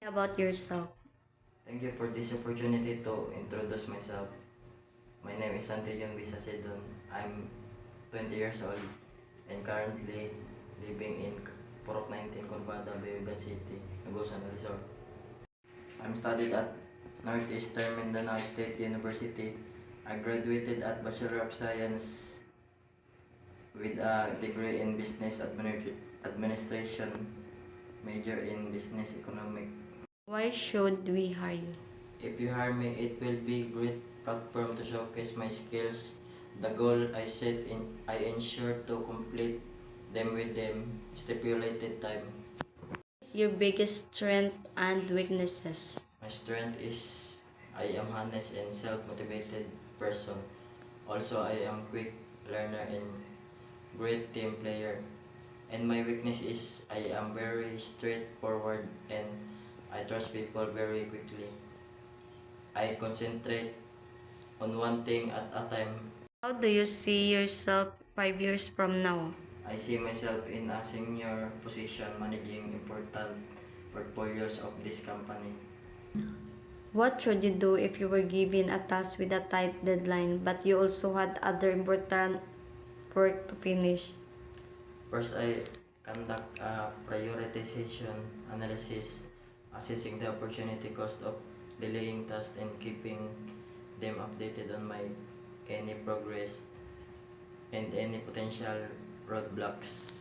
About yourself. Thank you for this opportunity to introduce myself. My name is Santillan Bisasidon. I'm 20 years old and currently living in Purok 19, Corbada, Bayugan City, Agusan, Rizal. I'm studied at Northeastern Mindanao State University. I graduated at Bachelor of Science with a degree in Business Administration, major in Business Economic. Why should we hire you? If you hire me, it will be great platform to showcase my skills. The goal I ensure to complete them within stipulated time. What's your biggest strength and weaknesses? My strength is I am honest and self-motivated person. Also, I am quick learner and great team player. And my weakness is I am very straightforward and I trust people very quickly. I concentrate on one thing at a time. How do you see yourself 5 years from now? I see myself in a senior position managing important portfolios of this company. What should you do if you were given a task with a tight deadline but you also had other important work to finish? First, I conduct a prioritization analysis, assessing the opportunity cost of delaying tasks and keeping them updated on my any progress and any potential roadblocks.